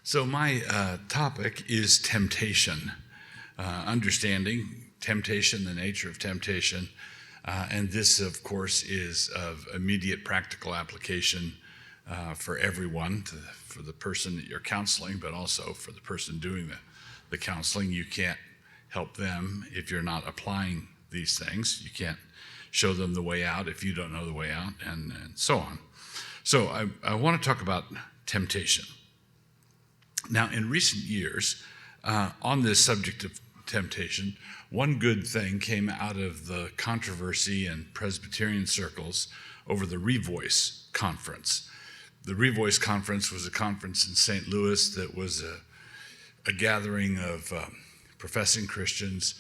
So my topic is temptation, understanding temptation, the nature of temptation, and this, of course, is of immediate practical application for everyone, for the person that you're counseling, but also for the person doing the counseling. You can't help them if you're not applying these things. You can't show them the way out if you don't know the way out, and so on. So I want to talk about temptation. Now, in recent years, on this subject of temptation, one good thing came out of the controversy in Presbyterian circles over the Revoice Conference. The Revoice Conference was a conference in St. Louis that was a gathering of professing Christians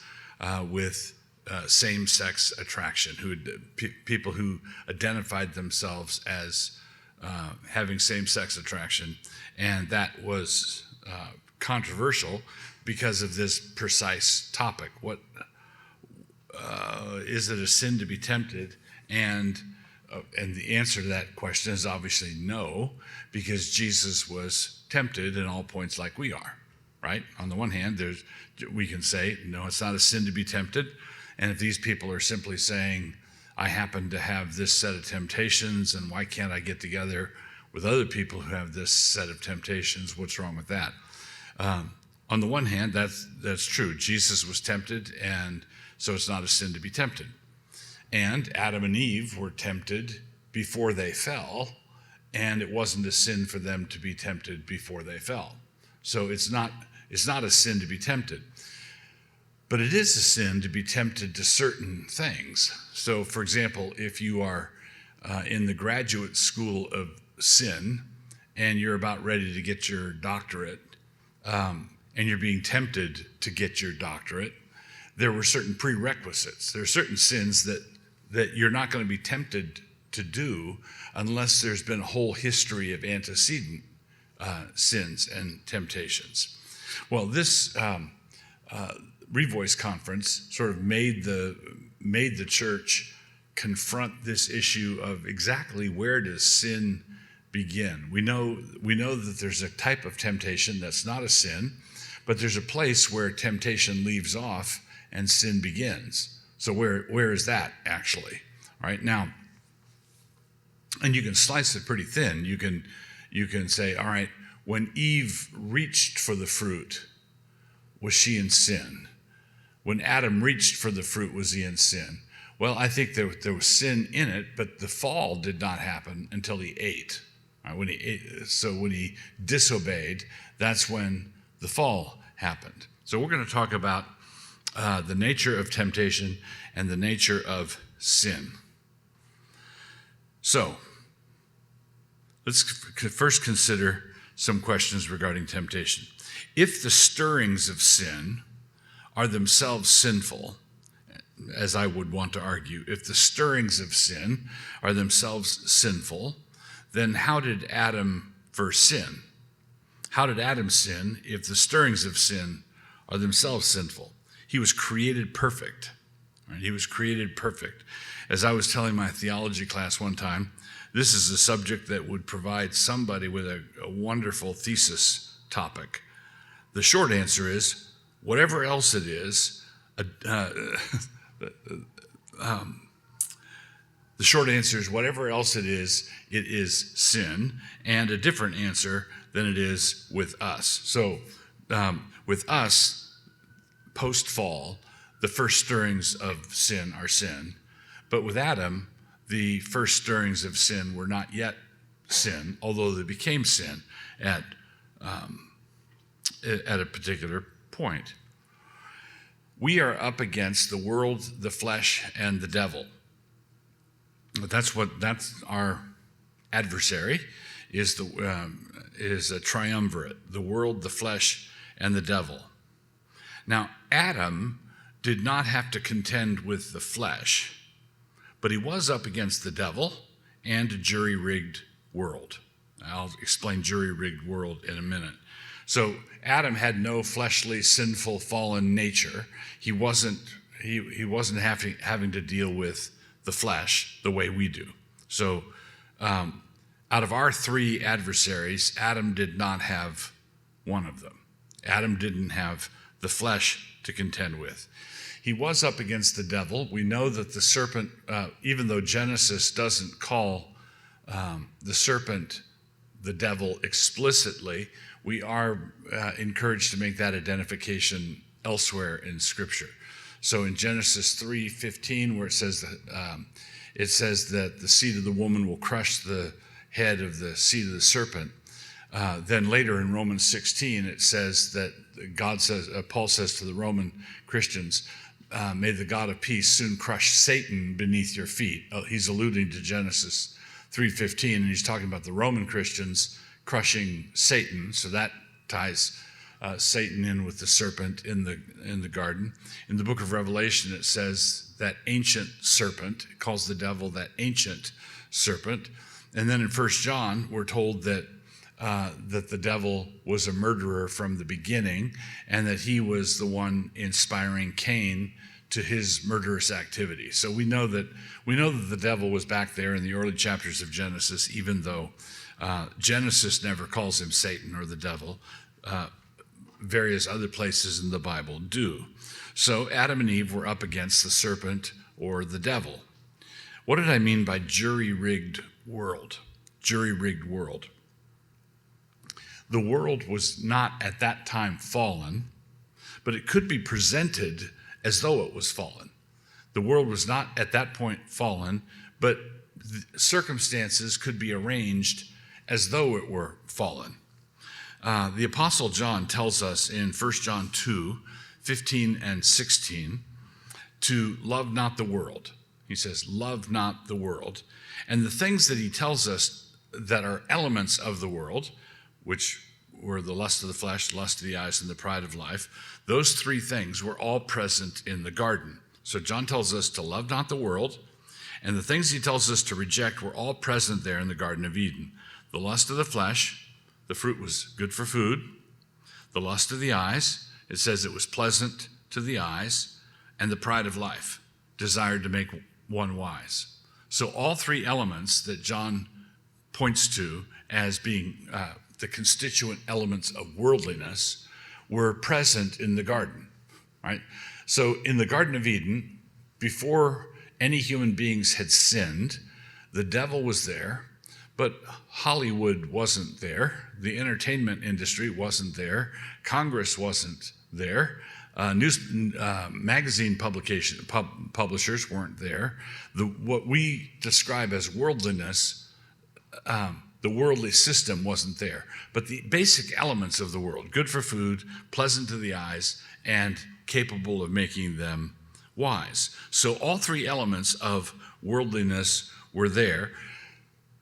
with same-sex attraction, people who identified themselves as having same-sex attraction, and that was controversial because of this precise topic. What is it a sin to be tempted? And the answer to that question is obviously no, because Jesus was tempted in all points like we are, right? On the one hand, we can say, no, it's not a sin to be tempted. And if these people are simply saying, I happen to have this set of temptations, and why can't I get together with other people who have this set of temptations? What's wrong with that? On the one hand, that's true. Jesus was tempted, and so it's not a sin to be tempted. And Adam and Eve were tempted before they fell, and it wasn't a sin for them to be tempted before they fell. So it's not a sin to be tempted. But it is a sin to be tempted to certain things. So, for example, if you are in the graduate school of sin and you're about ready to get your doctorate, and you're being tempted to get your doctorate, there were certain prerequisites. There are certain sins that you're not going to be tempted to do unless there's been a whole history of antecedent sins and temptations. Well, this Revoice Conference sort of made the church confront this issue of exactly where does sin begin. We know that there's a type of temptation that's not a sin, but there's a place where temptation leaves off and sin begins. So where is that actually? All right, now, and you can slice it pretty thin. You can say, all right, when Eve reached for the fruit, was she in sin? When Adam reached for the fruit, was he in sin? Well, I think there was sin in it, but the fall did not happen until he ate. Right, when he disobeyed, that's when the fall happened. So we're going to talk about the nature of temptation and the nature of sin. So let's first consider some questions regarding temptation. If the stirrings of sin are themselves sinful, as I would want to argue, if the stirrings of sin are themselves sinful, then how did Adam first sin? How did Adam sin if the stirrings of sin are themselves sinful? He was created perfect. Right? He was created perfect. As I was telling my theology class one time, this is a subject that would provide somebody with a wonderful thesis topic. The short answer is, whatever else it is, the short answer is whatever else it is sin, and a different answer than it is with us. So with us, post-fall, the first stirrings of sin are sin. But with Adam, the first stirrings of sin were not yet sin, although they became sin at a particular point. We are up against the world, the flesh, and the devil. That's our adversary is a triumvirate: the world, the flesh, and the devil. Now, Adam did not have to contend with the flesh, but he was up against the devil and a jury-rigged world. I'll explain jury-rigged world in a minute. So Adam had no fleshly, sinful, fallen nature. He wasn't having to deal with the flesh the way we do. So out of our three adversaries, Adam did not have one of them. Adam didn't have the flesh to contend with. He was up against the devil. We know that the serpent, even though Genesis doesn't call the serpent the devil explicitly, we are encouraged to make that identification elsewhere in Scripture. So in Genesis 3:15, where it says that the seed of the woman will crush the head of the seed of the serpent. Then later in Romans 16, it says that Paul says to the Roman Christians, may the God of peace soon crush Satan beneath your feet. He's alluding to Genesis 3:15, and he's talking about the Roman Christians crushing Satan. So that ties Satan in with the serpent in the garden. In the book of Revelation, it says that ancient serpent. It calls the devil that ancient serpent. And then in 1 John, we're told that the devil was a murderer from the beginning, and that he was the one inspiring Cain to his murderous activity. So we know that the devil was back there in the early chapters of Genesis, even though Genesis never calls him Satan or the devil. Various other places in the Bible do. So Adam and Eve were up against the serpent or the devil. What did I mean by jury-rigged world? Jury-rigged world. The world was not at that time fallen, but it could be presented as though it was fallen. The world was not at that point fallen, but circumstances could be arranged as though it were fallen. The Apostle John tells us in 1 John 2:15 and 16, to love not the world. He says, love not the world. And the things that he tells us that are elements of the world, which were the lust of the flesh, the lust of the eyes, and the pride of life, those three things were all present in the garden. So John tells us to love not the world, and the things he tells us to reject were all present there in the Garden of Eden. The lust of the flesh, the fruit was good for food. The lust of the eyes, it says it was pleasant to the eyes. And the pride of life, desired to make one wise. So all three elements that John points to as being the constituent elements of worldliness were present in the garden, right? So in the Garden of Eden, before any human beings had sinned, the devil was there, but Hollywood wasn't there. The entertainment industry wasn't there. Congress wasn't there. Magazine publishers weren't there. What we describe as worldliness, the worldly system wasn't there. But the basic elements of the world, good for food, pleasant to the eyes, and capable of making them wise. So all three elements of worldliness were there,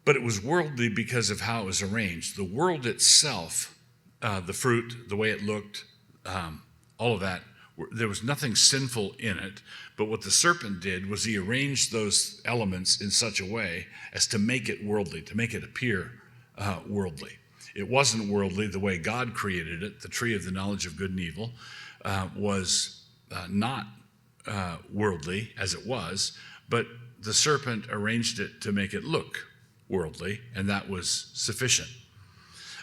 but it was worldly because of how it was arranged. The world itself, the fruit, the way it looked, all of that, there was nothing sinful in it, but what the serpent did was he arranged those elements in such a way as to make it worldly, to make it appear worldly. It wasn't worldly the way God created it. The tree of the knowledge of good and evil was not worldly as it was, but the serpent arranged it to make it look worldly, and that was sufficient.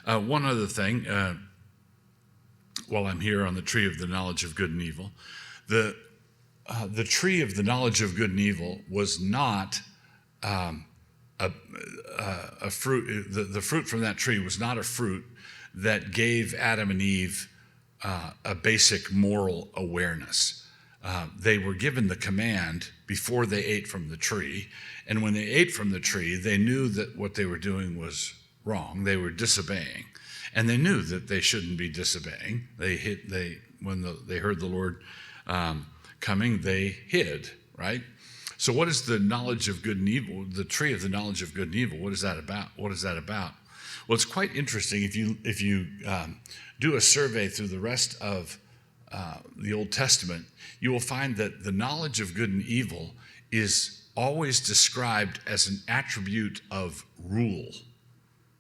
One other thing, while I'm here on the tree of the knowledge of good and evil, the tree of the knowledge of good and evil was not a fruit. The fruit from that tree was not a fruit that gave Adam and Eve a basic moral awareness. They were given the command before they ate from the tree, and when they ate from the tree, they knew that what they were doing was wrong. They were disobeying. And they knew that they shouldn't be disobeying. When they heard the Lord coming, they hid, right? So what is the knowledge of good and evil, the tree of the knowledge of good and evil? What is that about? What is that about? Well, it's quite interesting. If you do a survey through the rest of the Old Testament, you will find that the knowledge of good and evil is always described as an attribute of rule,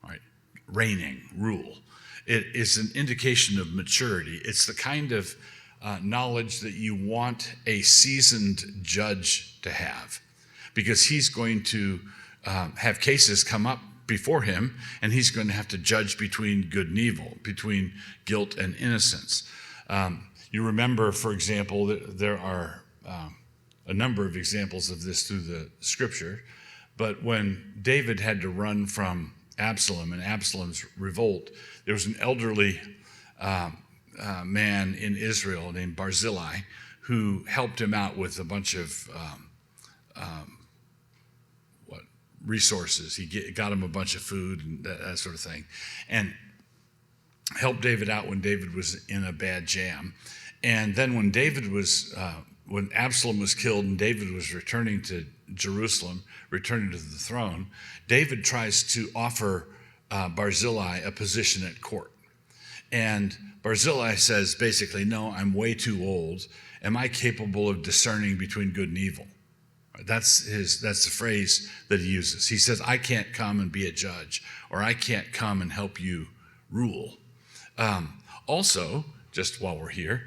right? Reigning, rule. It is an indication of maturity. It's the kind of knowledge that you want a seasoned judge to have, because he's going to have cases come up before him, and he's going to have to judge between good and evil, between guilt and innocence. You remember, for example, there are a number of examples of this through the scripture, but when David had to run from Absalom and Absalom's revolt, there was an elderly man in Israel named Barzillai who helped him out with a bunch of resources. He got him a bunch of food and that sort of thing, and helped David out when David was in a bad jam. And then when when Absalom was killed and David was returning to Jerusalem, returning to the throne, David tries to offer Barzillai a position at court. And Barzillai says basically, no, I'm way too old. Am I capable of discerning between good and evil? That's the phrase that he uses. He says, I can't come and be a judge, or I can't come and help you rule. Also, just while we're here,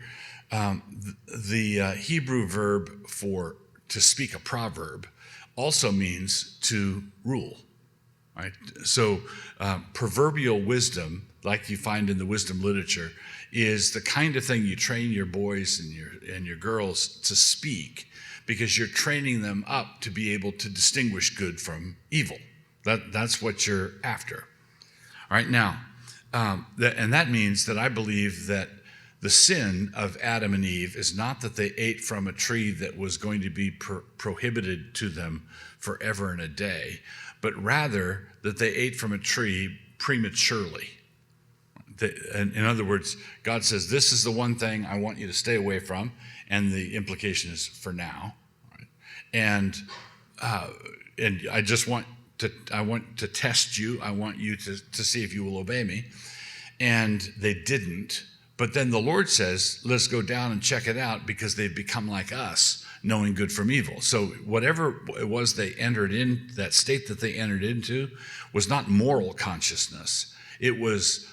the Hebrew verb for to speak a proverb also means to rule. Right? So proverbial wisdom, like you find in the wisdom literature, is the kind of thing you train your boys and your girls to speak, because you're training them up to be able to distinguish good from evil. That's what you're after. All right, now, and that means that I believe that the sin of Adam and Eve is not that they ate from a tree that was going to be prohibited to them forever and a day, but rather that they ate from a tree prematurely. In other words, God says, this is the one thing I want you to stay away from, and the implication is for now. Right? And I just want to test you. I want you to see if you will obey me. And they didn't. But then the Lord says, let's go down and check it out, because they've become like us, knowing good from evil. So whatever it was they entered in, that state that they entered into, was not moral consciousness. It was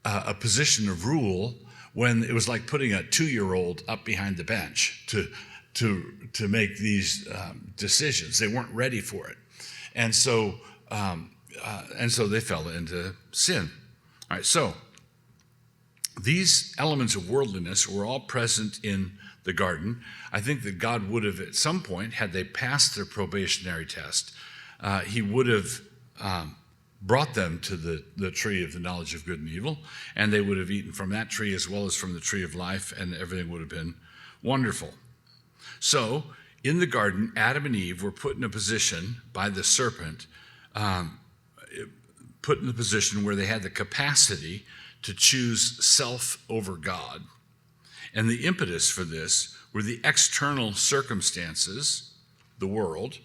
a position of rule, when it was like putting a 2-year-old up behind the bench to make these decisions. They weren't ready for it. And so they fell into sin. All right, so these elements of worldliness were all present in the garden. I think that God would have, at some point, had they passed their probationary test, he would have brought them to the tree of the knowledge of good and evil, and they would have eaten from that tree as well as from the tree of life, and everything would have been wonderful. So, in the garden, Adam and Eve were put in a position by the serpent, put in a position where they had the capacity to choose self over God. And the impetus for this were the external circumstances, the world,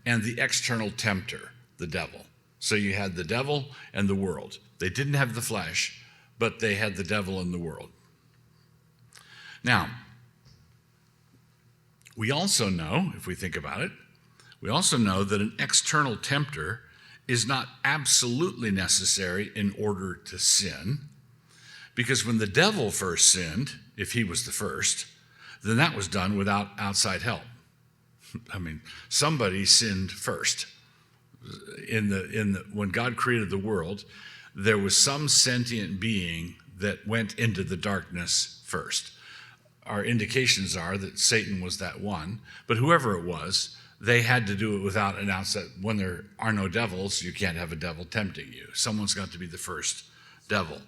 and the external tempter, the devil. So you had the devil and the world. They didn't have the flesh, but they had the devil and the world. Now, we also know, if we think about it, we also know that an external tempter is not absolutely necessary in order to sin, because when the devil first sinned, if he was the first, then that was done without outside help. I mean, somebody sinned first. When God created the world, there was some sentient being that went into the darkness first. Our indications are that Satan was that one, but whoever it was, they had to do it without an outside. When there are no devils, you can't have a devil tempting you. Someone's got to be the first devil.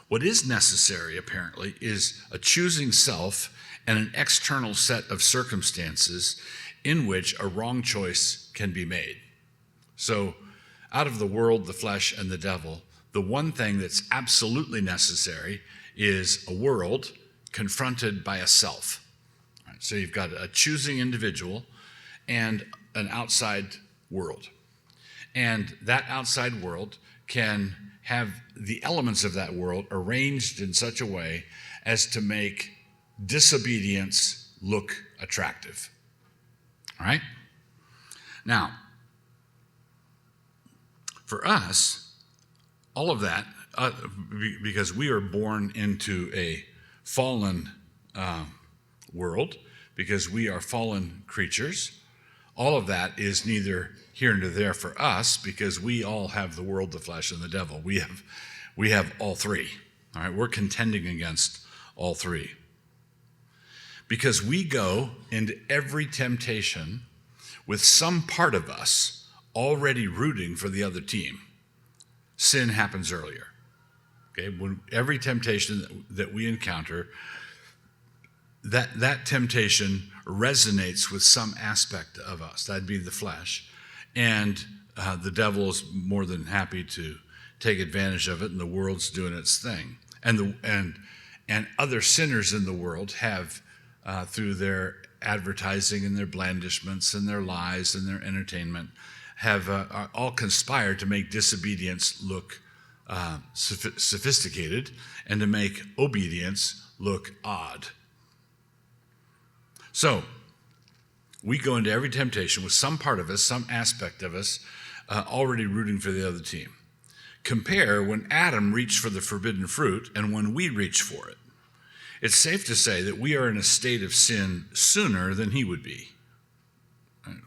What is necessary, apparently, is a choosing self and an external set of circumstances in which a wrong choice can be made. So, out of the world, the flesh, and the devil, the one thing that's absolutely necessary is a world confronted by a self. Right, so you've got a choosing individual and an outside world. And that outside world can have the elements of that world arranged in such a way as to make disobedience look attractive. All right? Now, for us, all of that, because we are born into a fallen world, because we are fallen creatures, all of that is neither here nor there for us, because we all have the world, the flesh, and the devil. We have all three. All right, we're contending against all three. Because we go into every temptation with some part of us already rooting for the other team. Sin happens earlier. Okay, when every temptation that we encounter, that temptation resonates with some aspect of us. That'd be the flesh. And the devil is more than happy to take advantage of it, and the world's doing its thing. And other sinners in the world have, through their advertising and their blandishments and their lies and their entertainment, have all conspired to make disobedience look sophisticated and to make obedience look odd. So, we go into every temptation with some part of us, some aspect of us, already rooting for the other team. Compare when Adam reached for the forbidden fruit and when we reach for it. It's safe to say that we are in a state of sin sooner than he would be.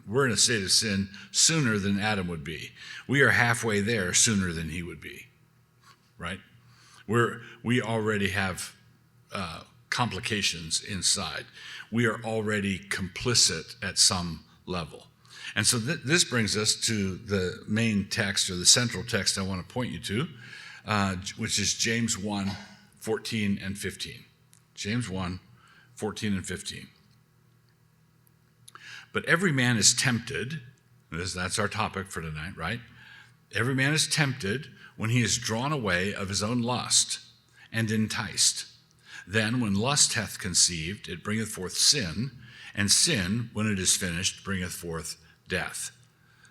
We're in a state of sin sooner than Adam would be. We are halfway there sooner than he would be, right? We already have complications inside. We are already complicit at some level. And so this brings us to the main text, or the central text I want to point you to, which is James 1, 14 and 15. James 1, 14 and 15. But every man is tempted, that's our topic for tonight, right? Every man is tempted when he is drawn away of his own lust and enticed. Then when lust hath conceived, it bringeth forth sin, and sin, when it is finished, bringeth forth death.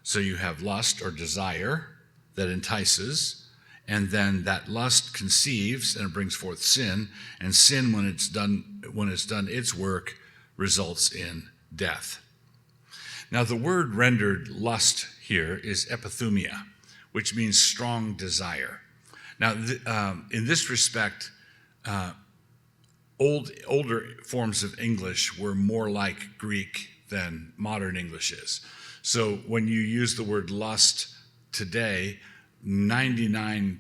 So you have lust or desire that entices, and then that lust conceives and it brings forth sin, and sin, when it's done its work, results in death. Now the word rendered lust here is epithumia, which means strong desire. Now in this respect, older forms of English were more like Greek than modern English is. So when you use the word lust today, 99%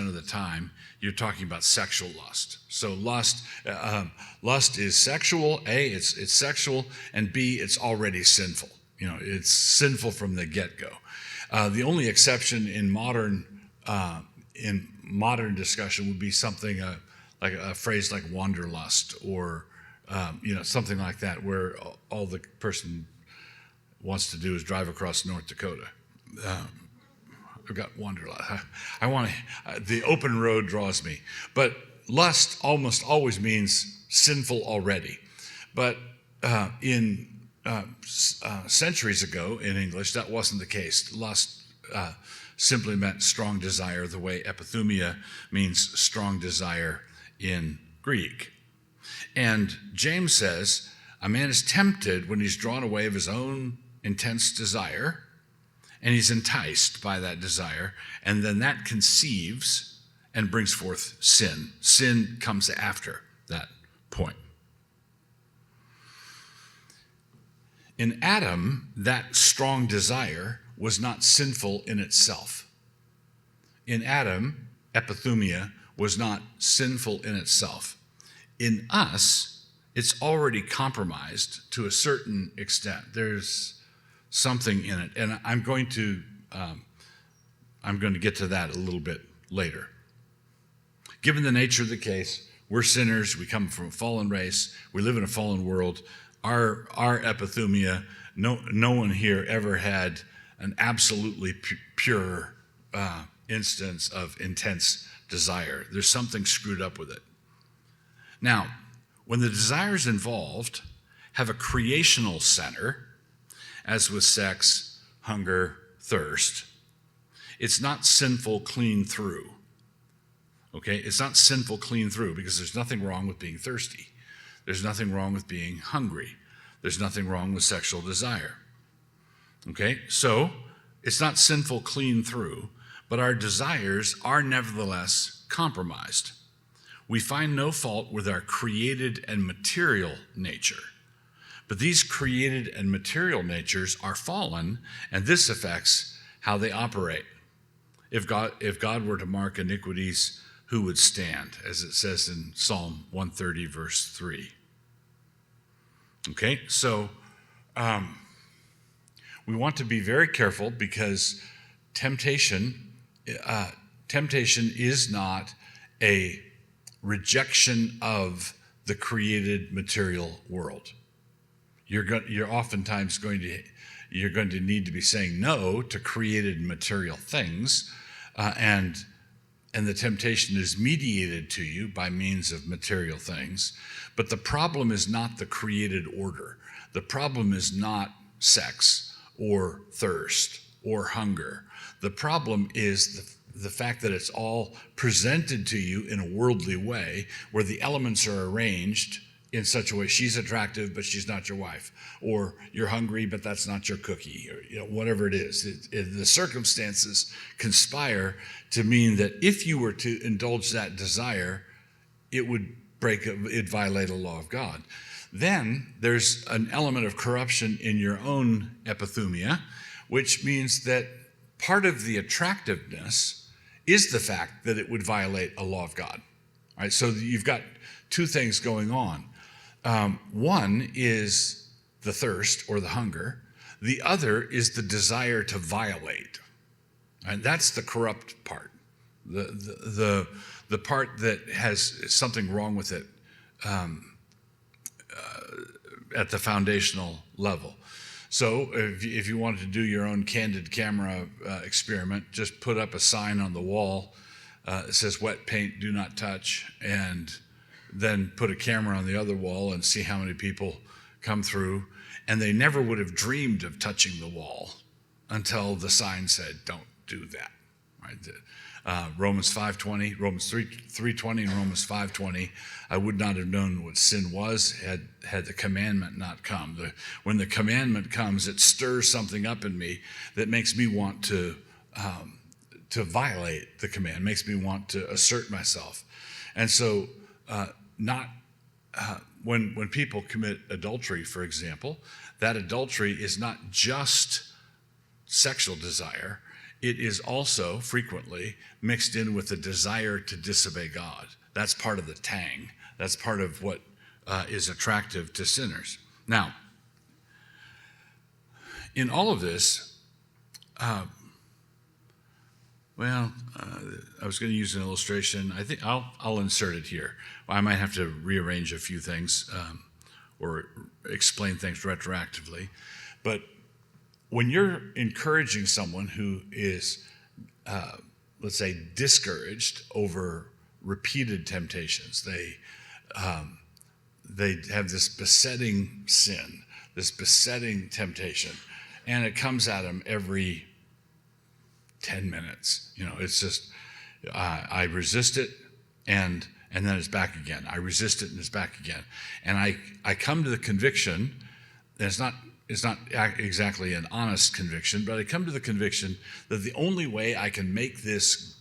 of the time, you're talking about sexual lust. So lust is sexual. A, it's sexual, and B, it's already sinful. It's sinful from the get-go. The only exception in modern discussion would be something like a phrase like wanderlust, or something like that, where all the person wants to do is drive across North Dakota. I've got wanderlust. The open road draws me. But lust almost always means sinful already. But in centuries ago in English, that wasn't the case. Lust simply meant strong desire, the way epithumia means strong desire in Greek. And James says, a man is tempted when he's drawn away of his own intense desire, and he's enticed by that desire, and then that conceives and brings forth sin. Sin comes after that point. In Adam, that strong desire was not sinful in itself. In Adam, epithumia was not sinful in itself. In us, it's already compromised to a certain extent. There's something in it, and I'm going to get to that a little bit later. Given the nature of the case, we're sinners. We come from a fallen race. We live in a fallen world. Our epithumia. No one here ever had an absolutely pure instance of intense desire. There's something screwed up with it. Now, when the desires involved have a creational center, as with sex, hunger, thirst, it's not sinful clean through. Okay? It's not sinful clean through, because there's nothing wrong with being thirsty. There's nothing wrong with being hungry. There's nothing wrong with sexual desire. Okay? So, it's not sinful clean through, but our desires are nevertheless compromised. We find no fault with our created and material nature, But these created and material natures are fallen, and this affects how they operate. If God were to mark iniquities, who would stand? As it says in Psalm 130, verse 3. Okay, so we want to be very careful because temptation is not a rejection of the created material world. You're oftentimes going to need to be saying no to created material things, and the temptation is mediated to you by means of material things. But the problem is not the created order. The problem is not sex or thirst or hunger. The problem is the fact that it's all presented to you in a worldly way where the elements are arranged in such a way she's attractive, but she's not your wife, or you're hungry, but that's not your cookie, or whatever it is. The circumstances conspire to mean that if you were to indulge that desire, it'd violate a law of God. Then there's an element of corruption in your own epithumia, which means that part of the attractiveness is the fact that it would violate a law of God. All right, so you've got two things going on. One is the thirst or the hunger. The other is the desire to violate. And that's the corrupt part, the part that has something wrong with it at the foundational level. So if you wanted to do your own candid camera experiment, just put up a sign on the wall that says wet paint, do not touch, and then put a camera on the other wall and see how many people come through. And they never would have dreamed of touching the wall until the sign said, don't do that. Right? Romans 5:20, Romans 3:20, and Romans 5:20. I would not have known what sin was had the commandment not come. When the commandment comes, it stirs something up in me that makes me want to violate the command, makes me want to assert myself. And so when people commit adultery, for example, that adultery is not just sexual desire. It is also frequently mixed in with a desire to disobey God. That's part of the tang. That's part of what is attractive to sinners. Now, in all of this, I was going to use an illustration. I think I'll insert it here. I might have to rearrange a few things or explain things retroactively. But when you're encouraging someone who is, let's say, discouraged over repeated temptations, they have this besetting sin, this besetting temptation, and it comes at them every 10 minutes. It's just, I resist it, and then it's back again. I resist it, and it's back again. And I come to the conviction, and it's not exactly an honest conviction, but I come to the conviction that the only way I can make this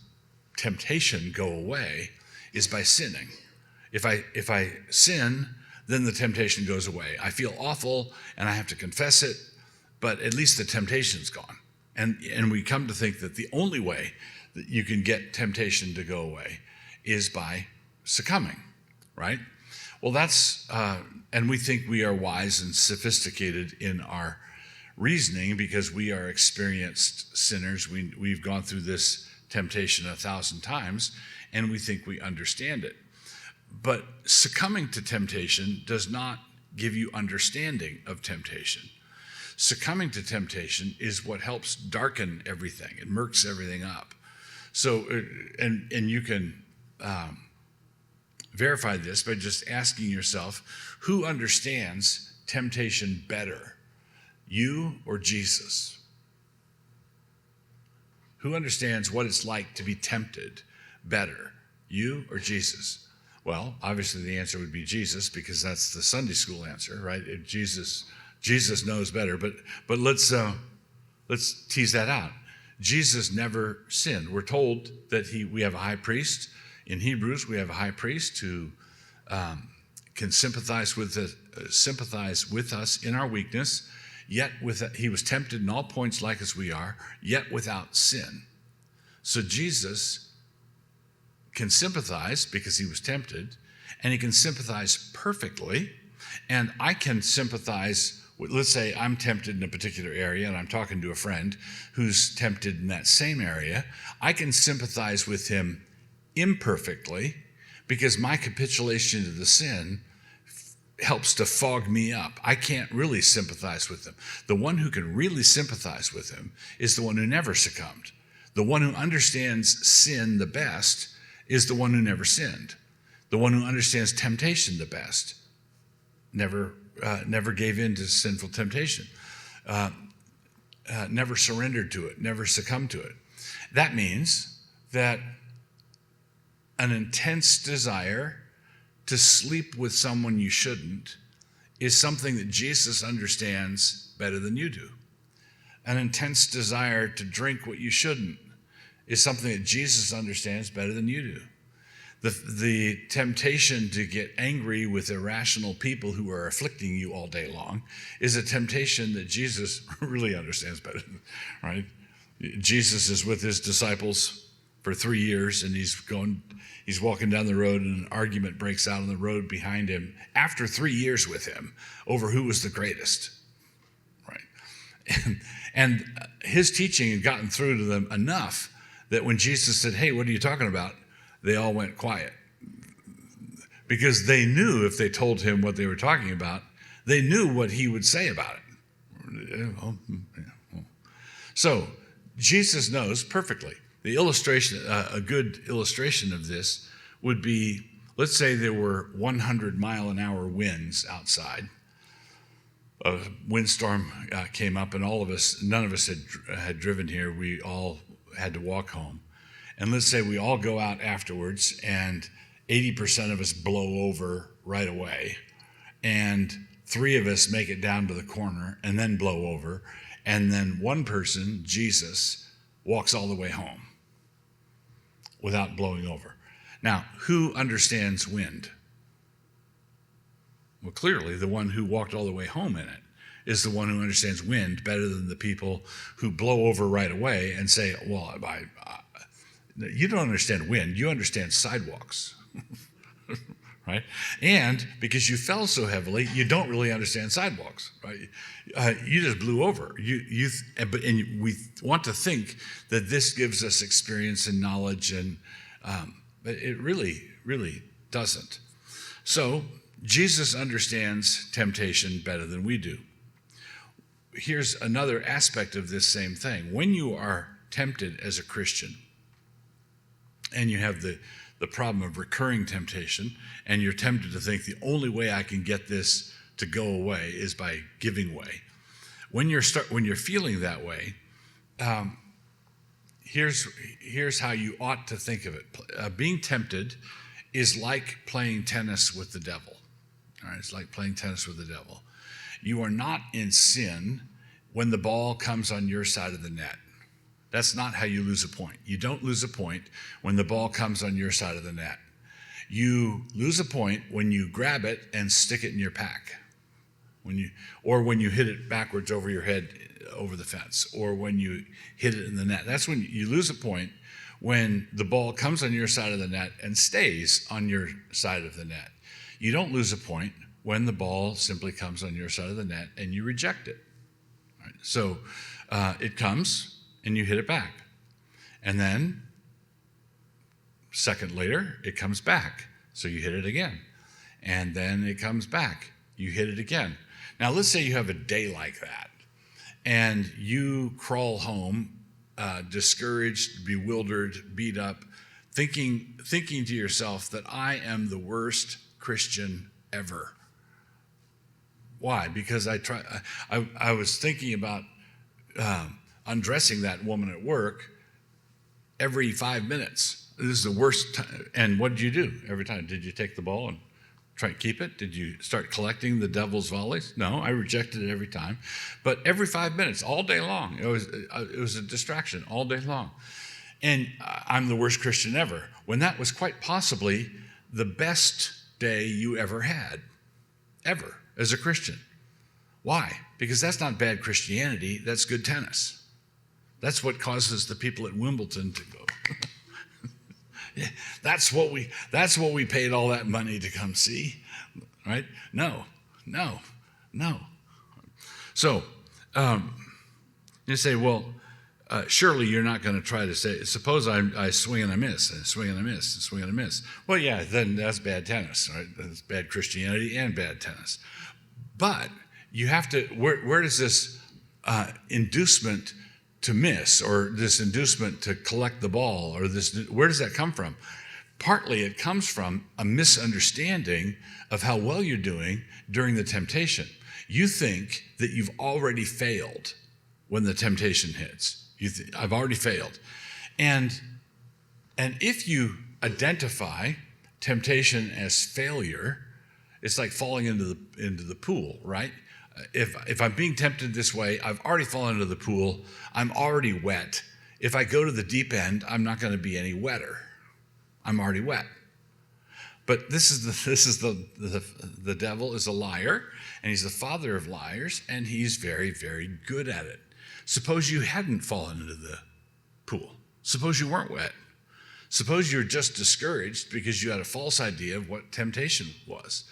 temptation go away is by sinning. If I sin, then the temptation goes away. I feel awful, and I have to confess it, but at least the temptation's gone. And we come to think that the only way that you can get temptation to go away is by succumbing, right? Well, that's, and we think we are wise and sophisticated in our reasoning because we are experienced sinners. We've gone through this temptation 1,000 times, and we think we understand it. But succumbing to temptation does not give you understanding of temptation. Succumbing to temptation is what helps darken everything. It murks everything up. So, and you can verify this by just asking yourself, who understands temptation better, you or Jesus? Who understands what it's like to be tempted better, you or Jesus? Well, obviously the answer would be Jesus, because that's the Sunday school answer, right? Jesus knows better, but let's tease that out. Jesus never sinned. We're told that we have a high priest. In Hebrews, we have a high priest who can sympathize with us in our weakness, yet he was tempted in all points like as we are, yet without sin. So Jesus can sympathize because he was tempted, and he can sympathize perfectly. And I can sympathize with, let's say I'm tempted in a particular area and I'm talking to a friend who's tempted in that same area. I can sympathize with him imperfectly because my capitulation to the sin helps to fog me up. I can't really sympathize with him. The one who can really sympathize with him is the one who never succumbed. The one who understands sin the best is the one who never sinned. The one who understands temptation the best never gave in to sinful temptation, never surrendered to it, never succumbed to it. That means that an intense desire to sleep with someone you shouldn't is something that Jesus understands better than you do. An intense desire to drink what you shouldn't is something that Jesus understands better than you do. The temptation to get angry with irrational people who are afflicting you all day long is a temptation that Jesus really understands better, right? Jesus is with his disciples for 3 years, and he's walking down the road, and an argument breaks out on the road behind him after 3 years with him over who was the greatest, right? And his teaching had gotten through to them enough that when Jesus said, "Hey, what are you talking about?" they all went quiet, because they knew if they told him what they were talking about, they knew what he would say about it. So Jesus knows perfectly. The illustration, a good illustration of this would be, let's say there were 100-mile-an-hour winds outside. A windstorm came up, and none of us had driven here. We all had to walk home. And let's say we all go out afterwards, and 80% of us blow over right away, and 3 of us make it down to the corner and then blow over, and then one person, Jesus, walks all the way home without blowing over. Now, who understands wind? Well, clearly, the one who walked all the way home in it is the one who understands wind better than the people who blow over right away and say, well, you don't understand wind, you understand sidewalks, right? And because you fell so heavily, you don't really understand sidewalks, right? You just blew over. And we want to think that this gives us experience and knowledge, but it really, really doesn't. So Jesus understands temptation better than we do. Here's another aspect of this same thing. When you are tempted as a Christian, and you have the problem of recurring temptation, and you're tempted to think the only way I can get this to go away is by giving way. When you're feeling that way, here's how you ought to think of it. Being tempted is like playing tennis with the devil. All right, it's like playing tennis with the devil. You are not in sin when the ball comes on your side of the net. That's not how you lose a point. You don't lose a point when the ball comes on your side of the net. You lose a point when you grab it and stick it in your pack, when you hit it backwards over your head over the fence, or when you hit it in the net. That's when you lose a point, when the ball comes on your side of the net and stays on your side of the net. You don't lose a point when the ball simply comes on your side of the net and you reject it. Right? So it comes, and you hit it back. And then, a second later, it comes back. So you hit it again. And then it comes back. You hit it again. Now, let's say you have a day like that, and you crawl home discouraged, bewildered, beat up, thinking to yourself that I am the worst Christian ever. Why? Because I was thinking about undressing that woman at work every 5 minutes. This is the worst time. And what did you do every time? Did you take the ball and try to keep it? Did you start collecting the devil's volleys? No, I rejected it every time. But every 5 minutes, all day long, it was a distraction all day long. And I'm the worst Christian ever, when that was quite possibly the best day you ever had, ever, as a Christian. Why? Because that's not bad Christianity, that's good tennis. That's what causes the people at Wimbledon to go. Yeah, that's what we paid all that money to come see, right? No. So you say, well, surely you're not going to try to say, suppose I swing and I miss, and swing and I miss, and swing and I miss. Well, yeah, then that's bad tennis, right? That's bad Christianity and bad tennis. But you have to, where does this inducement to miss, or this inducement to collect the ball, or where does that come from? Partly it comes from a misunderstanding of how well you're doing during the temptation. You think that you've already failed when the temptation hits. I've already failed. And if you identify temptation as failure, it's like falling into the pool, right? If I'm being tempted this way, I've already fallen into the pool, I'm already wet. If I go to the deep end, I'm not going to be any wetter. I'm already wet. But the devil is a liar, and he's the father of liars, and he's very, very good at it. Suppose you hadn't fallen into the pool. Suppose you weren't wet. Suppose you're just discouraged because you had a false idea of what temptation was.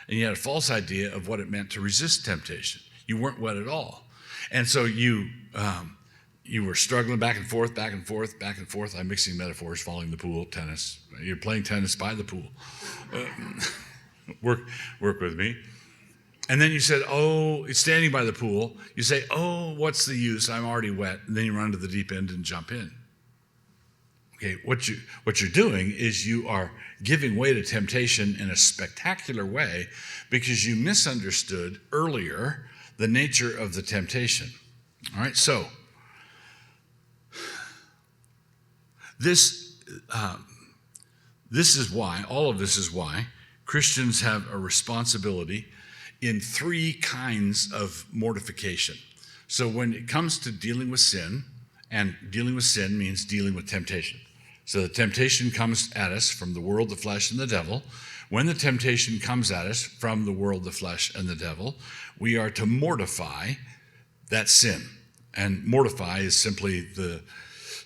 And you had a false idea of what it meant to resist temptation. You weren't wet at all. And so you were struggling back and forth, back and forth, back and forth. I'm mixing metaphors, following the pool, tennis. You're playing tennis by the pool. Work with me. And then you said, it's standing by the pool. You say, what's the use? I'm already wet. And then you run to the deep end and jump in. Okay, what you're doing is you are giving way to temptation in a spectacular way because you misunderstood earlier the nature of the temptation. All right, so this is why, all of this is why Christians have a responsibility in three kinds of mortification. So when it comes to dealing with sin, and dealing with sin means dealing with temptation. So the temptation comes at us from the world, the flesh, and the devil. When the temptation comes at us from the world, the flesh, and the devil, we are to mortify that sin. And mortify is simply the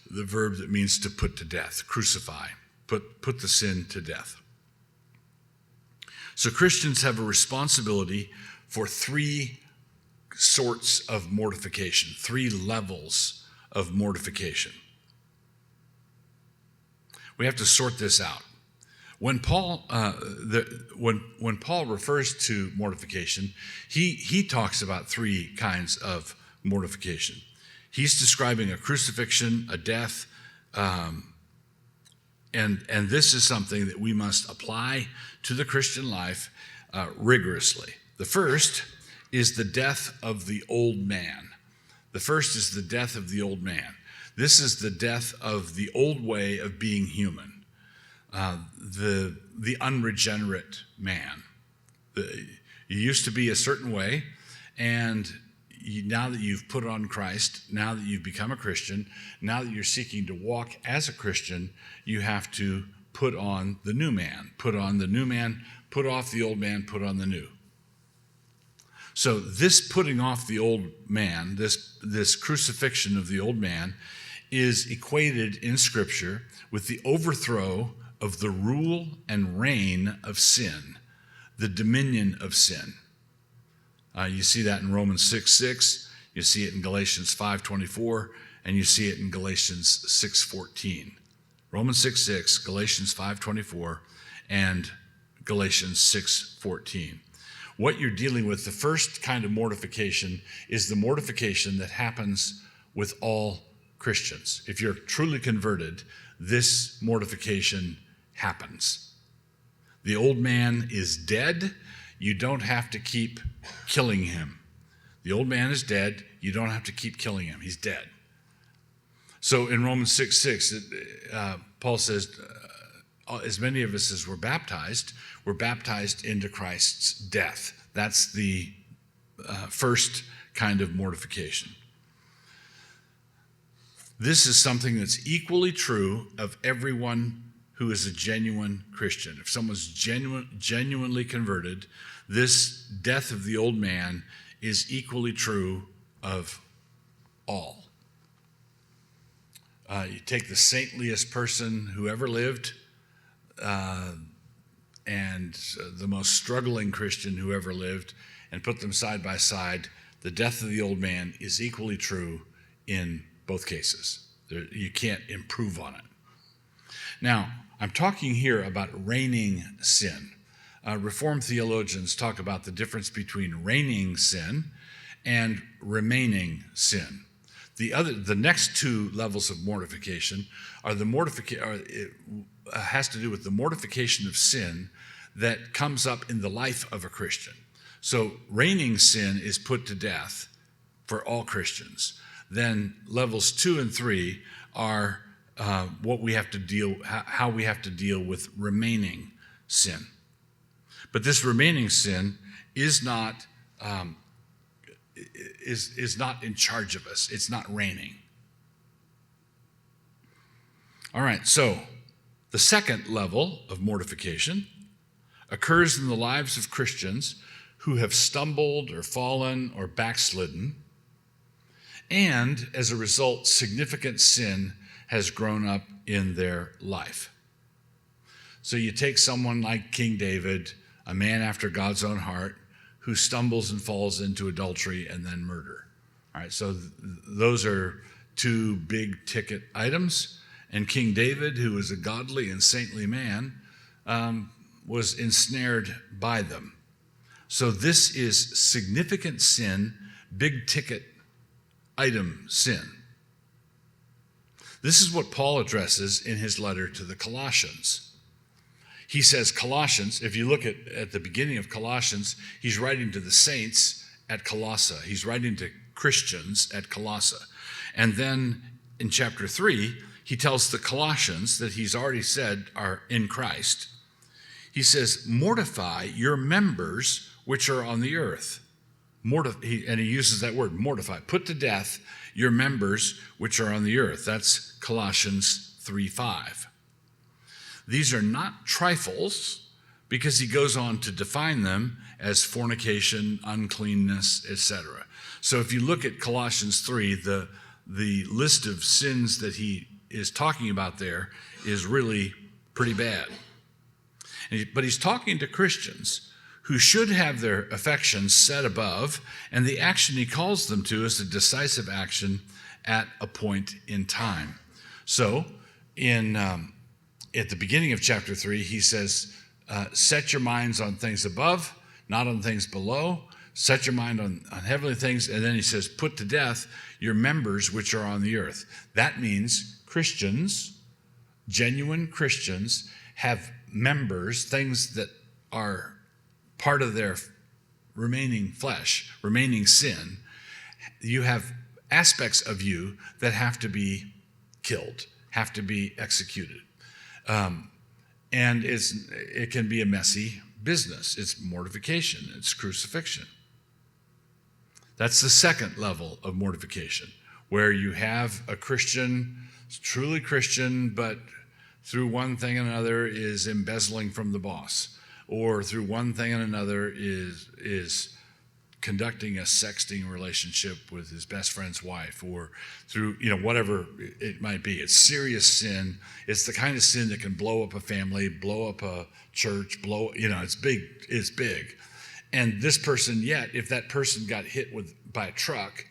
verb that means to put to death, crucify, put the sin to death. So Christians have a responsibility for three sorts of mortification, three levels of mortification. We have to sort this out. When Paul refers to mortification, he talks about three kinds of mortification. He's describing a crucifixion, a death, and this is something that we must apply to the Christian life rigorously. The first is the death of the old man. The first is the death of the old man. This is the death of the old way of being human, the unregenerate man. You used to be a certain way, and now that you've put on Christ, now that you've become a Christian, now that you're seeking to walk as a Christian, you have to put on the new man. Put on the new man, put off the old man, put on the new. So this putting off the old man, this crucifixion of the old man, is equated in Scripture with the overthrow of the rule and reign of sin, the dominion of sin. You see that in Romans 6:6, you see it in Galatians 5:24, and you see it in Galatians 6:14. Romans 6:6, Galatians 5:24, and Galatians 6:14. What you're dealing with, the first kind of mortification, is the mortification that happens with all Christians. If you're truly converted, this mortification happens. The old man is dead. You don't have to keep killing him. The old man is dead. You don't have to keep killing him. He's dead. So in Romans 6:6, Paul says, as many of us as were baptized into Christ's death. That's the first kind of mortification. This is something that's equally true of everyone who is a genuine Christian. If someone's genuinely converted, this death of the old man is equally true of all. You take the saintliest person who ever lived and the most struggling Christian who ever lived and put them side by side, the death of the old man is equally true in both cases. You can't improve on it. Now, I'm talking here about reigning sin. Reformed theologians talk about the difference between reigning sin and remaining sin. The next two levels of mortification are has to do with the mortification of sin that comes up in the life of a Christian. So reigning sin is put to death for all Christians. Then levels 2 and 3 are how we have to deal with remaining sin. But this remaining sin is not in charge of us. It's not reigning. All right, so the second level of mortification occurs in the lives of Christians who have stumbled or fallen or backslidden, and as a result, significant sin has grown up in their life. So you take someone like King David, a man after God's own heart, who stumbles and falls into adultery and then murder. All right, so those are two big ticket items. And King David, who was a godly and saintly man, was ensnared by them. So this is significant sin, big ticket item sin. This is what Paul addresses in his letter to the Colossians. He says Colossians, if you look at the beginning of Colossians, he's writing to the saints at Colossae. He's writing to Christians at Colossae. And then in chapter 3, he tells the Colossians that he's already said are in Christ. He says, mortify your members which are on the earth. And he uses that word, mortify. Put to death your members which are on the earth. That's Colossians 3:5. These are not trifles, because he goes on to define them as fornication, uncleanness, etc. So if you look at Colossians 3, the list of sins that he is talking about there is really pretty bad. But he's talking to Christians who should have their affections set above, and the action he calls them to is a decisive action at a point in time. So at the beginning of chapter 3, he says, set your minds on things above, not on things below. Set your mind on heavenly things. And then he says, put to death your members which are on the earth. That means Christians, genuine Christians, have members, things that are part of their remaining flesh, remaining sin. You have aspects of you that have to be killed, have to be executed. And it can be a messy business. It's mortification. It's crucifixion. That's the second level of mortification, where you have a Christian, truly Christian, but through one thing and another is embezzling from the boss, or through one thing and another is conducting a sexting relationship with his best friend's wife, or through, whatever it might be. It's serious sin. It's the kind of sin that can blow up a family, blow up a church, it's big. It's big. And this person, yet, if that person got hit by a truck,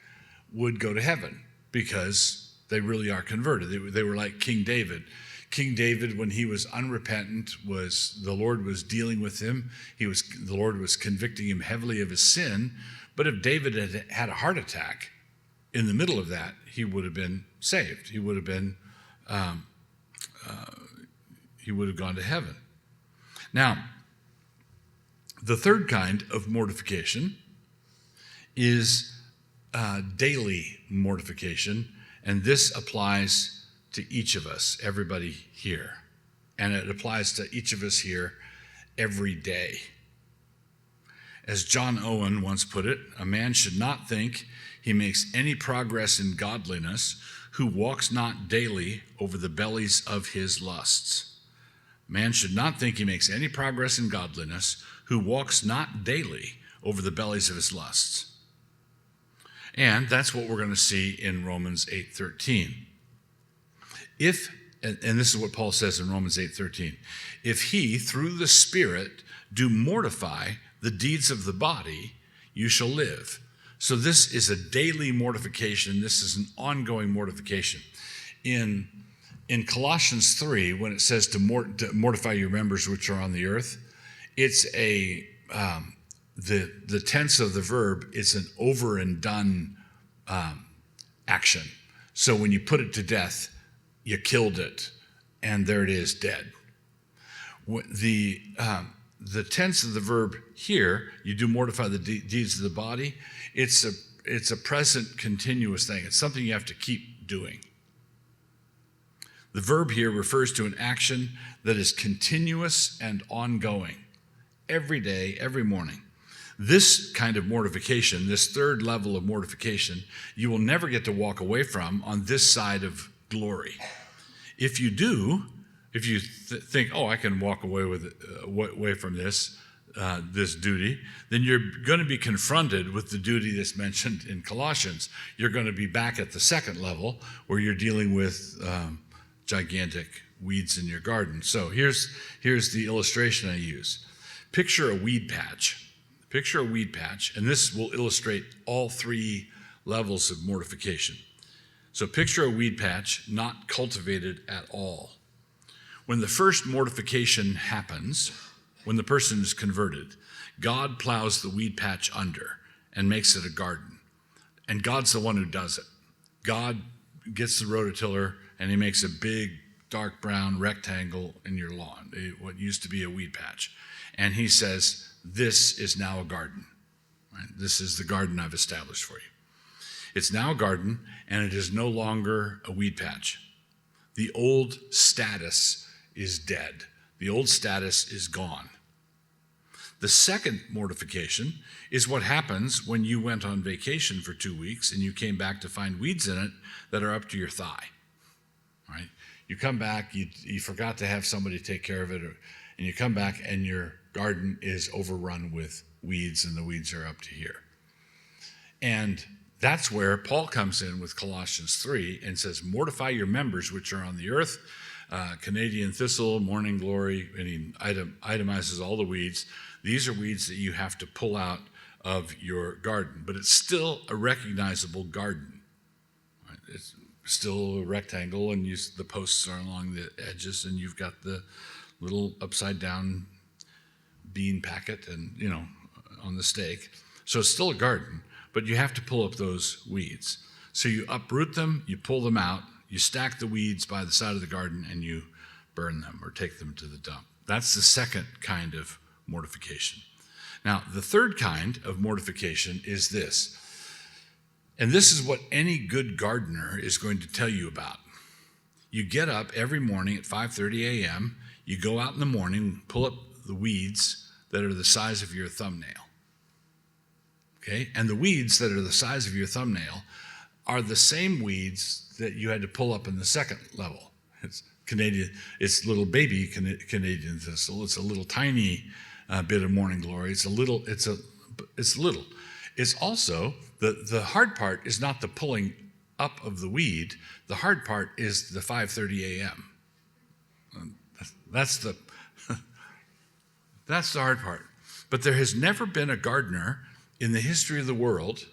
would go to heaven because they really are converted. They were like King David. King David, when he was unrepentant, the Lord was dealing with him. The Lord was convicting him heavily of his sin. But if David had had a heart attack in the middle of that, he would have been saved. He would have been, he would have gone to heaven. Now, the third kind of mortification is daily mortification, and this applies to each of us, everybody here. And it applies to each of us here every day. As John Owen once put it, a man should not think he makes any progress in godliness who walks not daily over the bellies of his lusts. Man should not think he makes any progress in godliness, who walks not daily over the bellies of his lusts. And that's what we're going to see in Romans 8:13. And this is what Paul says in Romans 8:13, if he, through the Spirit, do mortify the deeds of the body, you shall live. So this is a daily mortification. This is an ongoing mortification. In Colossians 3, when it says to mortify your members which are on the earth, it's the tense of the verb is an over and done action. So when you put it to death, you killed it, and there it is, dead. The tense of the verb here, you do mortify the deeds of the body, it's a present continuous thing. It's something you have to keep doing. The verb here refers to an action that is continuous and ongoing, every day, every morning. This kind of mortification, this third level of mortification, you will never get to walk away from on this side of glory. If you do, if you think, I can walk away from this duty, then you're going to be confronted with the duty that's mentioned in Colossians. You're going to be back at the second level where you're dealing with gigantic weeds in your garden. So here's the illustration I use. Picture a weed patch. Picture a weed patch, and this will illustrate all three levels of mortification. So picture a weed patch not cultivated at all. When the first mortification happens, when the person is converted, God plows the weed patch under and makes it a garden. And God's the one who does it. God gets the rototiller and he makes a big dark brown rectangle in your lawn, what used to be a weed patch. And he says, this is now a garden. Right? This is the garden I've established for you. It's now a garden, and it is no longer a weed patch. The old status is dead. The old status is gone. The second mortification is what happens when you went on vacation for 2 weeks and you came back to find weeds in it that are up to your thigh. Right? You come back, you forgot to have somebody take care of it, and you come back and your garden is overrun with weeds, and the weeds are up to here. And that's where Paul comes in with Colossians 3 and says, mortify your members which are on the earth, Canadian thistle, morning glory, and he itemizes all the weeds. These are weeds that you have to pull out of your garden, but it's still a recognizable garden. Right? It's still a rectangle, and the posts are along the edges, and you've got the little upside down bean packet and, on the stake. So it's still a garden, but you have to pull up those weeds. So you uproot them, you pull them out, you stack the weeds by the side of the garden, and you burn them or take them to the dump. That's the second kind of mortification. Now, the third kind of mortification is this. And this is what any good gardener is going to tell you about. You get up every morning at 5:30 a.m., you go out in the morning, pull up the weeds that are the size of your thumbnail. Okay? And the weeds that are the size of your thumbnail are the same weeds that you had to pull up in the second level. It's little baby Canadian thistle. It's a little tiny bit of morning glory. It's little. It's also, the hard part is not the pulling up of the weed. The hard part is the 5:30 a.m. That's the hard part. But there has never been a gardener in the history of the world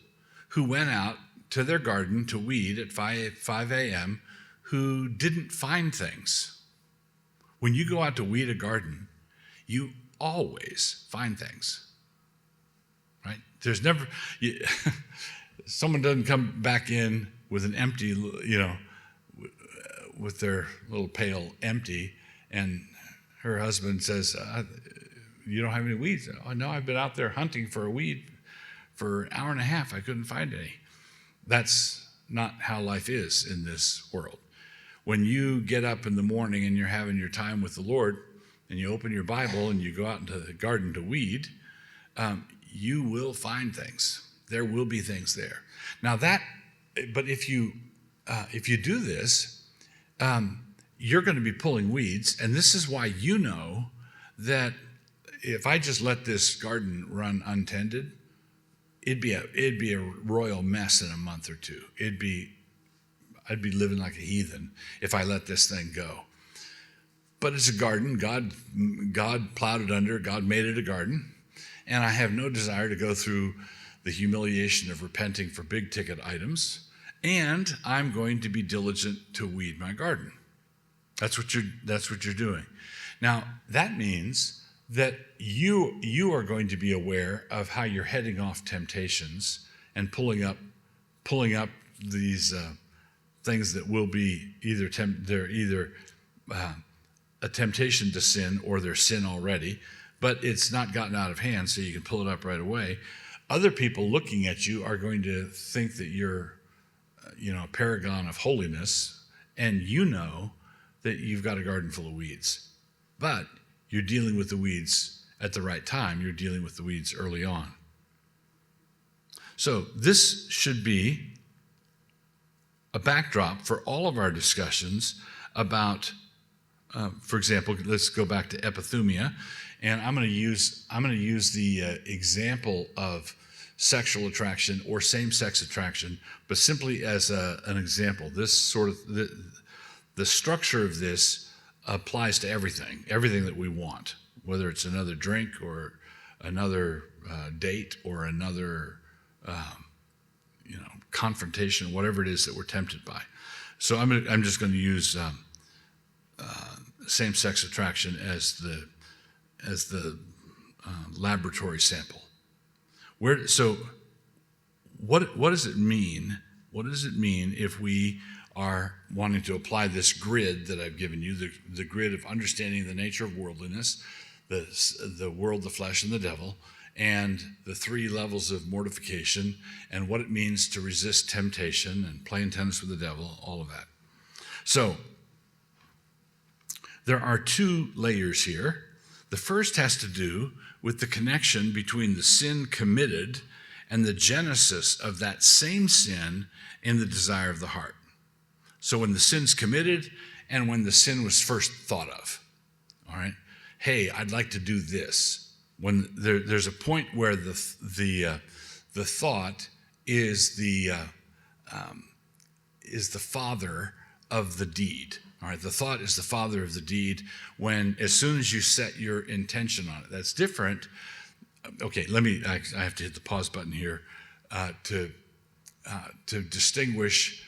who went out to their garden to weed at 5 a.m. who didn't find things. When you go out to weed a garden, you always find things, right? There's never, someone doesn't come back in with an empty, with their little pail empty, and her husband says, you don't have any weeds? Oh, no, I've been out there hunting for a weed for an hour and a half. I couldn't find any. That's not how life is in this world. When you get up in the morning and you're having your time with the Lord, and you open your Bible and you go out into the garden to weed, you will find things. There will be things there. Now but if you do this, you're going to be pulling weeds. And this is why you know that if I just let this garden run untended, it'd be a royal mess in a month or two. I'd be living like a heathen if I let this thing go. But it's a garden. God plowed it under. God made it a garden. And I have no desire to go through the humiliation of repenting for big ticket items. And I'm going to be diligent to weed my garden. That's what you're doing. Now, that means that you are going to be aware of how you're heading off temptations and pulling up these things that will be either a temptation to sin or they're sin already, but it's not gotten out of hand, so you can pull it up right away. Other people looking at you are going to think that you're, a paragon of holiness, and you know that you've got a garden full of weeds. But you're dealing with the weeds at the right time. You're dealing with the weeds early on. So this should be a backdrop for all of our discussions about, for example, let's go back to epithumia, and I'm going to use the example of sexual attraction or same-sex attraction, but simply as an example. This sort of the structure of this applies to everything that we want, whether it's another drink or another date or another confrontation, whatever it is that we're tempted by. So I'm just going to use same-sex attraction as the laboratory sample. What does it mean? What does it mean if we are wanting to apply this grid that I've given you, the grid of understanding the nature of worldliness, the world, the flesh, and the devil, and the 3 levels of mortification, and what it means to resist temptation and playing tennis with the devil, all of that. So there are 2 layers here. The first has to do with the connection between the sin committed and the genesis of that same sin in the desire of the heart. So when the sin's committed and when the sin was first thought of, all right? Hey, I'd like to do this. When there's a point where the thought is the father of the deed. All right, the thought is the father of the deed when, as soon as you set your intention on it. That's different. Okay, I have to hit the pause button here to distinguish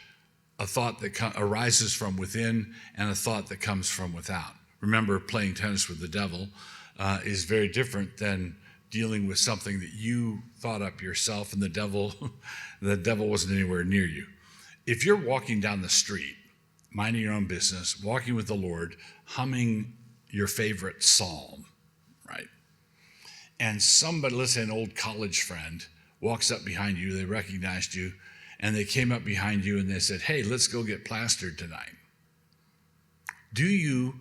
a thought that arises from within and a thought that comes from without. Remember, playing tennis with the devil is very different than dealing with something that you thought up yourself and the devil wasn't anywhere near you. If you're walking down the street, minding your own business, walking with the Lord, humming your favorite psalm, right? And somebody, let's say an old college friend, walks up behind you, they recognized you, and they came up behind you and they said, hey, let's go get plastered tonight. Do you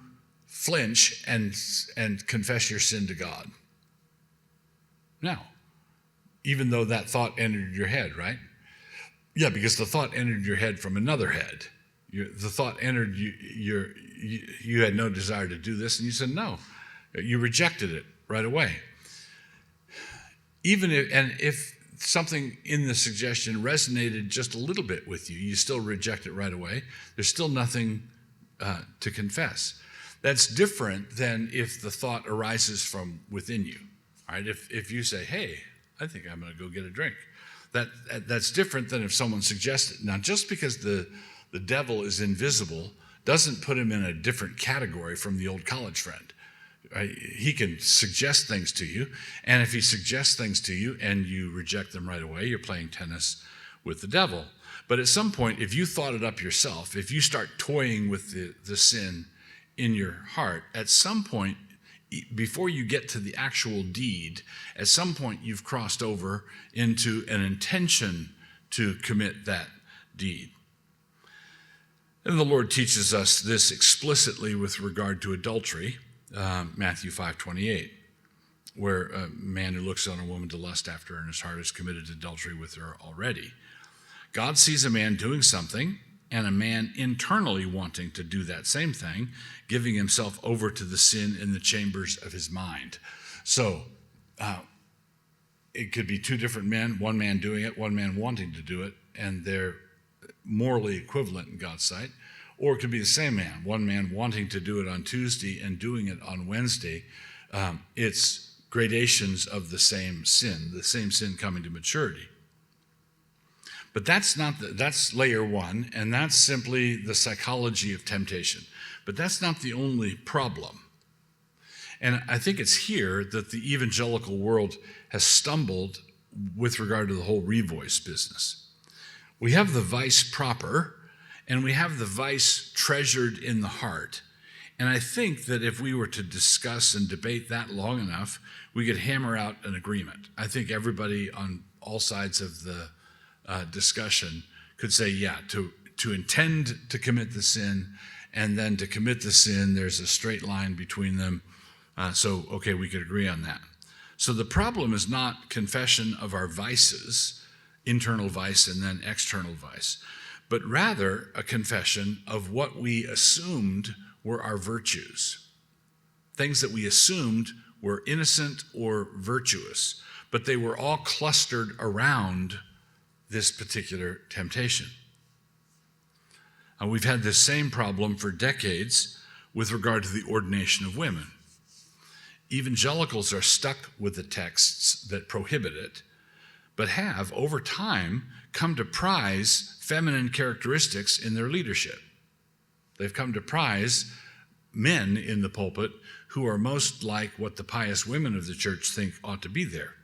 flinch and confess your sin to God? No. Even though that thought entered your head, right? Yeah, because the thought entered your head from another head. The thought entered you had no desire to do this, and you said no. You rejected it right away. Even if something in the suggestion resonated just a little bit with you, you still reject it right away. There's still nothing to confess. That's different than if the thought arises from within you. All right, if you say, hey, I think I'm going to go get a drink. That's different than if someone suggests it. Now, just because the devil is invisible doesn't put him in a different category from the old college friend. Right? He can suggest things to you, and if he suggests things to you and you reject them right away, you're playing tennis with the devil. But at some point, if you thought it up yourself, if you start toying with the sin in your heart, at some point, before you get to the actual deed, at some point you've crossed over into an intention to commit that deed. And the Lord teaches us this explicitly with regard to adultery, Matthew 5:28, where a man who looks on a woman to lust after her in his heart has committed adultery with her already. God sees a man doing something, and a man internally wanting to do that same thing, giving himself over to the sin in the chambers of his mind. So it could be two different men, one man doing it, one man wanting to do it, and they're morally equivalent in God's sight. Or it could be the same man, one man wanting to do it on Tuesday and doing it on Wednesday. It's gradations of the same sin coming to maturity. But that's layer one, and that's simply the psychology of temptation. But that's not the only problem. And I think it's here that the evangelical world has stumbled with regard to the whole revoice business. We have the vice proper, and we have the vice treasured in the heart. And I think that if we were to discuss and debate that long enough, we could hammer out an agreement. I think everybody on all sides of the discussion could say, yeah, to intend to commit the sin and then to commit the sin, there's a straight line between them. Okay, we could agree on that. So the problem is not confession of our vices, internal vice and then external vice, but rather a confession of what we assumed were our virtues, things that we assumed were innocent or virtuous, but they were all clustered around this particular temptation. We've had this same problem for decades with regard to the ordination of women. Evangelicals are stuck with the texts that prohibit it, but have, over time, come to prize feminine characteristics in their leadership. They've come to prize men in the pulpit who are most like what the pious women of the church think ought to be there.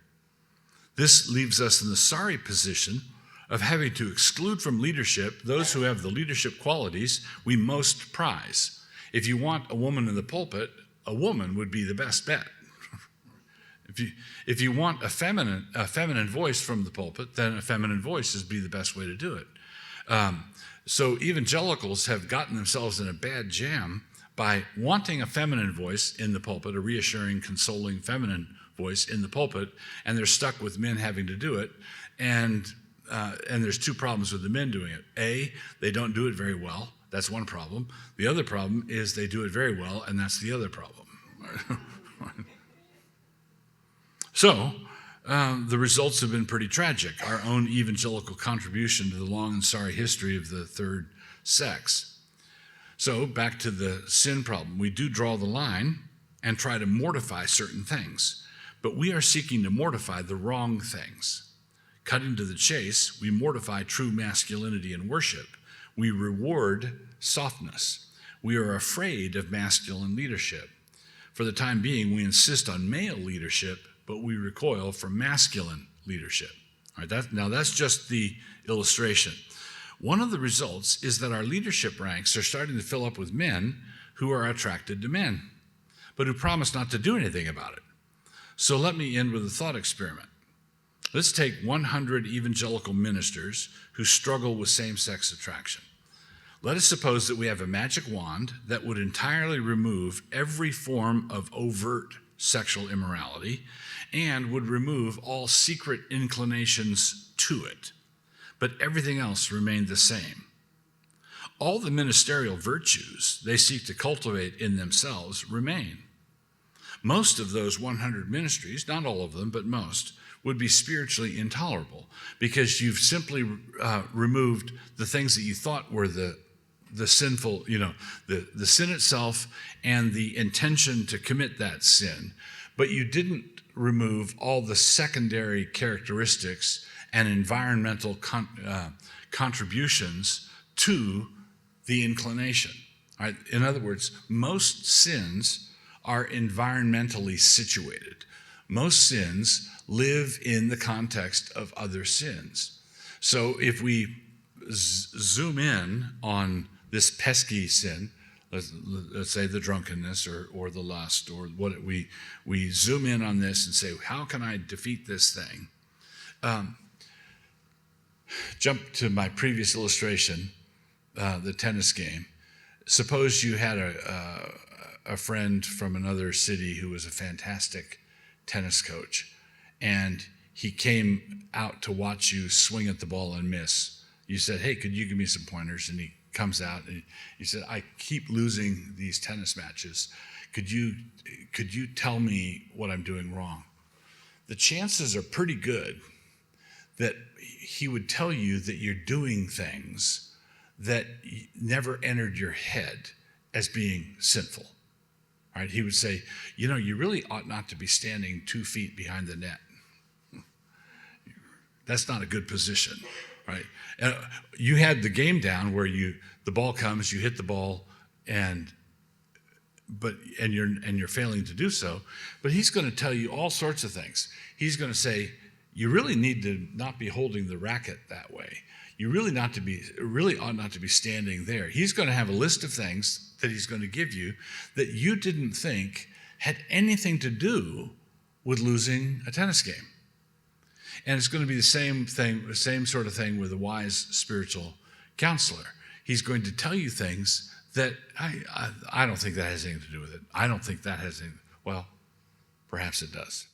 This leaves us in the sorry position of having to exclude from leadership those who have the leadership qualities we most prize. If you want a woman in the pulpit, a woman would be the best bet. If you want a feminine voice from the pulpit, then a feminine voice would be the best way to do it. So evangelicals have gotten themselves in a bad jam by wanting a feminine voice in the pulpit, a reassuring, consoling feminine voice in the pulpit, and they're stuck with men having to do it. And there's two problems with the men doing it. A, they don't do it very well. That's one problem. The other problem is they do it very well, and that's the other problem. So, the results have been pretty tragic. Our own evangelical contribution to the long and sorry history of the third sex. So, back to the sin problem. We do draw the line and try to mortify certain things, but we are seeking to mortify the wrong things. Cutting to the chase, we mortify true masculinity in worship. We reward softness. We are afraid of masculine leadership. For the time being, we insist on male leadership, but we recoil from masculine leadership. All right, now that's just the illustration. One of the results is that our leadership ranks are starting to fill up with men who are attracted to men, but who promise not to do anything about it. So let me end with a thought experiment. Let's take 100 evangelical ministers who struggle with same-sex attraction. Let us suppose that we have a magic wand that would entirely remove every form of overt sexual immorality and would remove all secret inclinations to it, but everything else remained the same. All the ministerial virtues they seek to cultivate in themselves remain. Most of those 100 ministries, not all of them, but most, would be spiritually intolerable because you've simply removed the things that you thought were the sinful, the sin itself and the intention to commit that sin, but you didn't remove all the secondary characteristics and environmental contributions to the inclination. All right? In other words, most sins are environmentally situated. Most sins live in the context of other sins. So if we zoom in on this pesky sin, let's say the drunkenness or the lust or what we zoom in on this and say, how can I defeat this thing? Jump to my previous illustration, the tennis game. Suppose you had a friend from another city who was a fantastic tennis coach, and he came out to watch you swing at the ball and miss, you said, hey, could you give me some pointers? And he comes out and he said, I keep losing these tennis matches. Could you tell me what I'm doing wrong? The chances are pretty good that he would tell you that you're doing things that never entered your head as being sinful. Right? He would say, you really ought not to be standing 2 feet behind the net. That's not a good position, right? You had the game down where the ball comes, you hit the ball, and you're failing to do so. But he's going to tell you all sorts of things. He's going to say, you really need to not be holding the racket that way. You really ought not to be standing there. He's going to have a list of things that he's going to give you that you didn't think had anything to do with losing a tennis game. And it's going to be the same sort of thing with a wise spiritual counselor. He's going to tell you things that I don't think that has anything to do with it. I don't think that has anything. Well, perhaps it does.